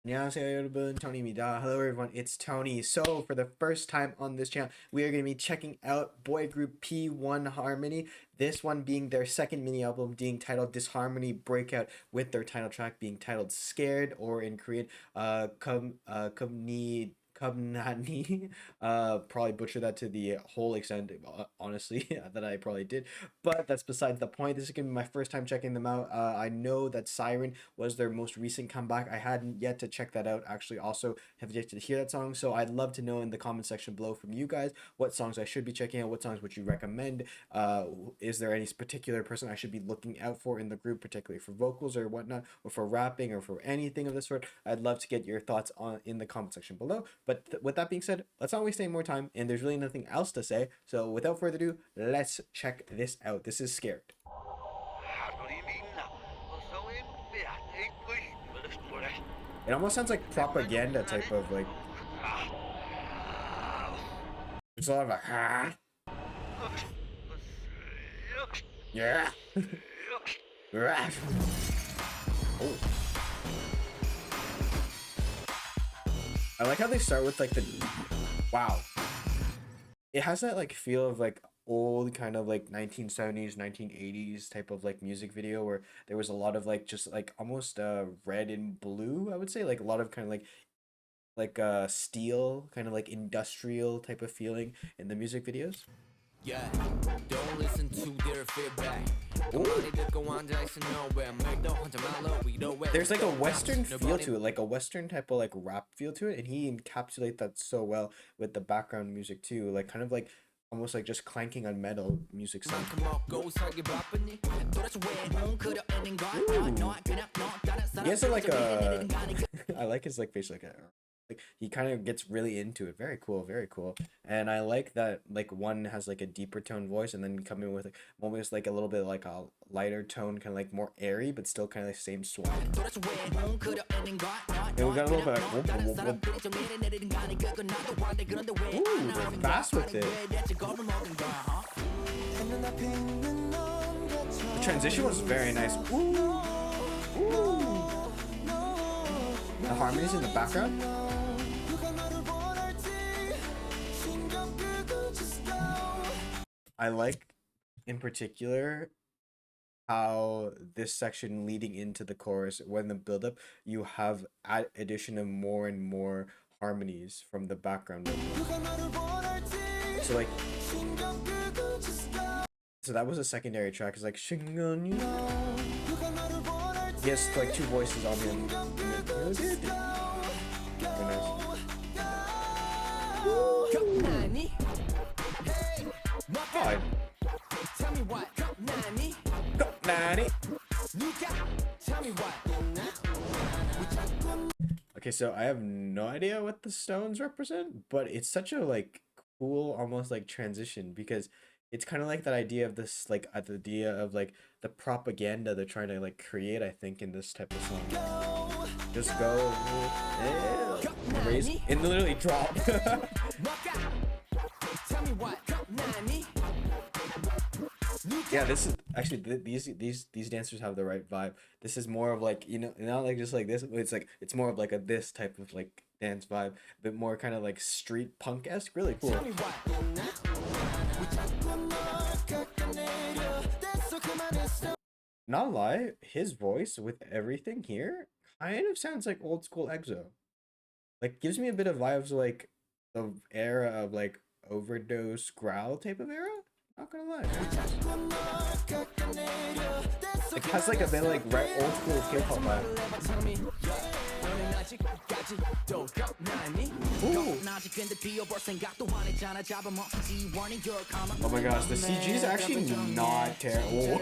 안녕하세요 여러분, Tony입니다. Hello everyone, it's Tony. So for the first time on this channel, we are going to be checking out boy group P1Harmony. This one being their second mini album being titled Disharmony Breakout, with their title track being titled Scared, or in Korean, Kumnani. Probably butchered that to the whole extent, honestly, that I probably did. But that's besides the point. This is gonna be my first time checking them out. I know that Siren was their most recent comeback. I hadn't yet to check that out. Actually, also have yet to hear that song. So I'd love to know in the comment section below from you guys what songs I should be checking out. What songs would you recommend? Is there any particular person I should be looking out for in the group, particularly for vocals or whatnot, or for rapping, or for anything of this sort? I'd love to get your thoughts on in the comment section below. But with that being said, let's not waste any more time, and there's really nothing else to say. So without further ado, let's check this out. This is Scared. It almost sounds like propaganda type of like. There's a lot of like, yeah. Oh. I like how they start with like the wow. It has that like feel of like old kind of like 1970s 1980s type of like music video where there was a lot of like just like almost red and blue, I would say, like a lot of kind of like steel kind of like industrial type of feeling in the music videos. Yeah, don't listen to their feedback. There's like a western feel to it, like a western type of like rap feel to it, and he encapsulates that so well with the background music too, like kind of like almost like just clanking on metal music sound. He has a, like a I like his like face, like he kind of gets really into it. Very cool, very cool. And I like that like one has like a deeper tone voice, and then come in with like almost like a little bit like a lighter tone, kind of like more airy, but still kind of like same swag. And we got a little bit ooh, they're fast with it. The transition was very nice. Ooh. Ooh. The harmonies in the background. I like in particular how this section leading into the chorus, when the build-up, you have addition of more and more harmonies from the background. So like, so that was a secondary track. It's like Shingon. He has like two voices on him. Very nice. God. Tell me what, Nani? Nani? Okay, so I have no idea what the stones represent, but it's such a like cool, almost like transition, because it's kind of like that idea of this, like the idea of like the propaganda they're trying to like create, I think, in this type of song. Just go, raise, and literally drop. Yeah, this is actually these dancers have the right vibe. This is more of like, you know, not like just like this. It's like it's more of like a this type of like dance vibe, a bit more kind of like street punk-esque. Really cool. Not lie, his voice with everything here kind of sounds like old school EXO. Like gives me a bit of vibes like the era of like Overdose Growl type of era. Not gonna lie. It has like a bit of like old school K-pop vibe. Ooh. Oh my gosh, the CG is actually not terrible.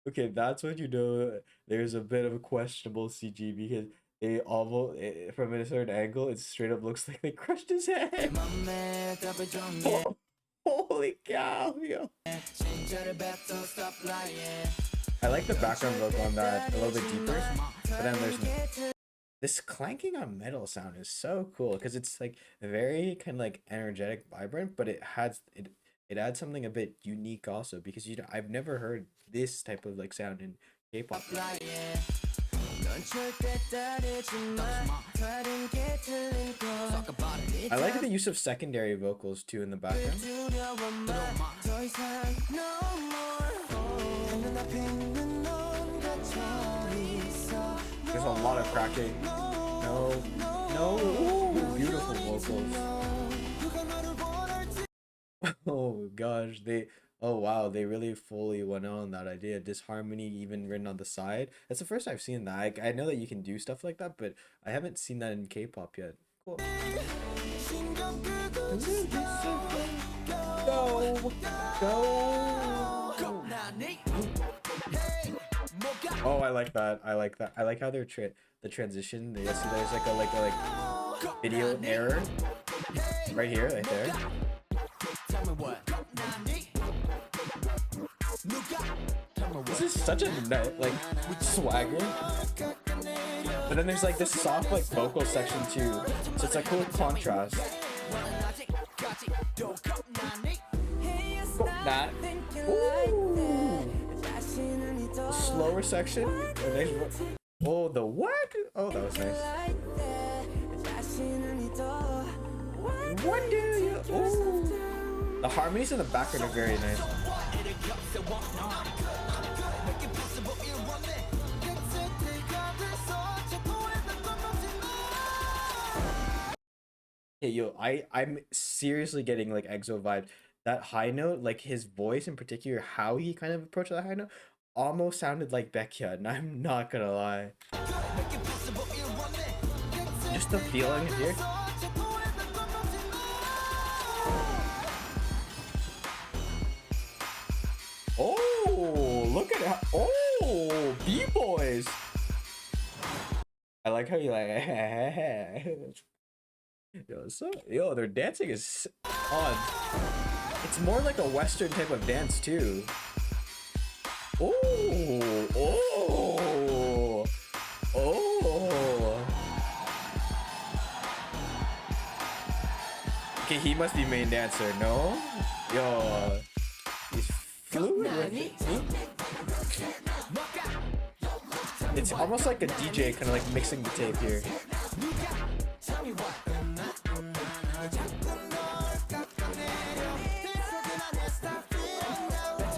Okay, that's when you know there's a bit of a questionable CG, because they almost, from a certain angle, it straight up looks like they crushed his head. Oh. Holy cow, yo. I like the background vocal on that a little bit deeper, but then there's this clanking on metal sound is so cool, because it's like very kind of like energetic, vibrant, but it adds something a bit unique also, because I've never heard this type of like sound in K-pop. I like the use of secondary vocals too in the background. There's a lot of cracking. No. Ooh, beautiful vocals. Oh gosh, oh wow, they really fully went on that idea. Disharmony even written on the side. That's the first I've seen that. I know that you can do stuff like that, but I haven't seen that in K-pop yet. Cool. Go. Oh, I like that. I like how they're the transition. You see there's like a video error right here, right there. This is such a like swagger. But then there's like this soft like vocal section too. So it's a cool contrast. That. Ooh. Slower section. Oh, the what? Oh, that was nice. What do you? Ooh. The harmonies in the background are very nice. Hey, yo, I'm seriously getting like EXO vibe. That high note, like his voice in particular, how he kind of approached that high note, almost sounded like Baekhyun, and I'm not gonna lie. Just the feeling here. Oh, look at how. Oh, B-boys. I like how you like. Yo, their dancing is on. It's more like a Western type of dance too. Oh. Okay, he must be main dancer, no? Yo, he's fluid with it. It's almost like a DJ kind of like mixing the tape here.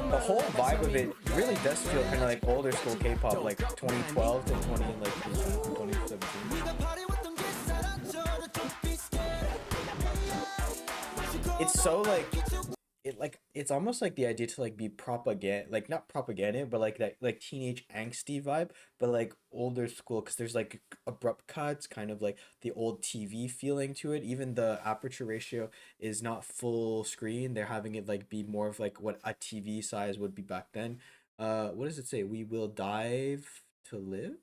The whole vibe of it really does feel kind of like older school K-pop, like 2012 to 2017. It's so it's almost like the idea to like be propaganda, like not propaganda, but like that like teenage angsty vibe, but like older school, because there's like abrupt cuts, kind of like the old TV feeling to it. Even the aperture ratio is not full screen. They're having it like be more of like what a TV size would be back then. What does it say? We will dive to live.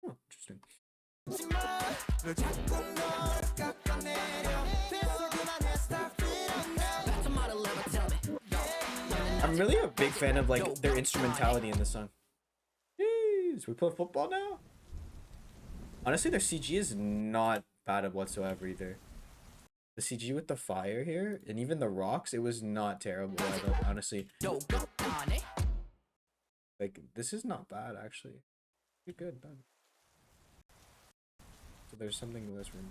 Oh, interesting. I'm really a big fan of like their instrumentality in the song. Jeez, we play football now? Honestly, their CG is not bad whatsoever either. The CG with the fire here and even the rocks, it was not terrible. Honestly, like this is not bad actually. Pretty good, man. So there's something in this room.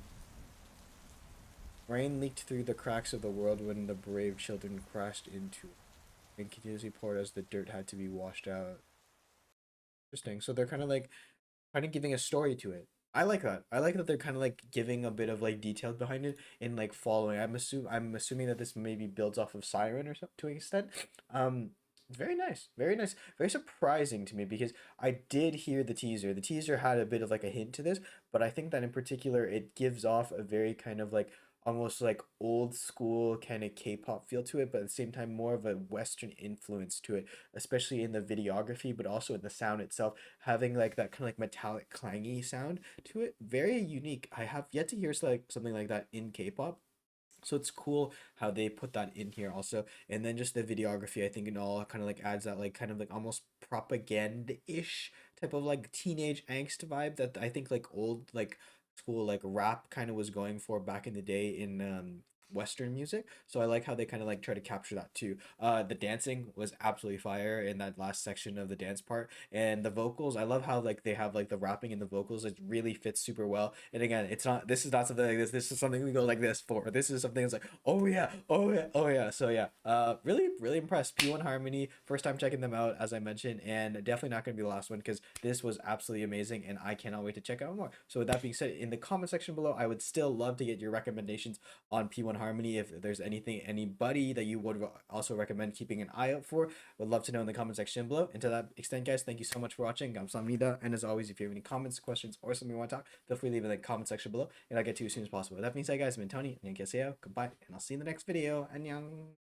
Rain leaked through the cracks of the world when the brave children crashed into it. And continuously poured as the dirt had to be washed out. Interesting. So they're kind of giving a story to it. I like that. I like that they're kind of like giving a bit of like detail behind it and like following. I'm assuming that this maybe builds off of Siren or something to an extent. Very nice. Very nice. Very surprising to me because I did hear the teaser. The teaser had a bit of like a hint to this, but I think that in particular it gives off a very kind of like almost like old school kind of K-pop feel to it, but at the same time more of a Western influence to it, especially in the videography, but also in the sound itself, having like that kind of like metallic clangy sound to it. Very unique. I have yet to hear something like that in K-pop. So it's cool how they put that in here also. And then just the videography, I think it all kind of like adds that like kind of like almost propaganda-ish type of like teenage angst vibe that I think like old like school like rap kind of was going for back in the day in Western music. So I like how they kind of like try to capture that too. The dancing was absolutely fire in that last section of the dance part, and the vocals. I love how like they have like the rapping and the vocals. It really fits super well. And again, it's not. This is not something like this. This is something we go like this for. This is something that's like, oh yeah, oh yeah, oh yeah. So yeah, really, really impressed. P1Harmony. First time checking them out, as I mentioned, and definitely not gonna be the last one because this was absolutely amazing, and I cannot wait to check out more. So with that being said, in the comment section below, I would still love to get your recommendations on P1Harmony. If there's anything, anybody that you would also recommend keeping an eye out for, would love to know in the comment section below. And to that extent, guys, thank you so much for watching. Kamsahamnida. And as always, if you have any comments, questions, or something you want to talk, feel free to leave it in the comment section below, and I'll get to you as soon as possible. With that being said, guys, I've been Tony, and goodbye, and I'll see you in the next video. Annyeong.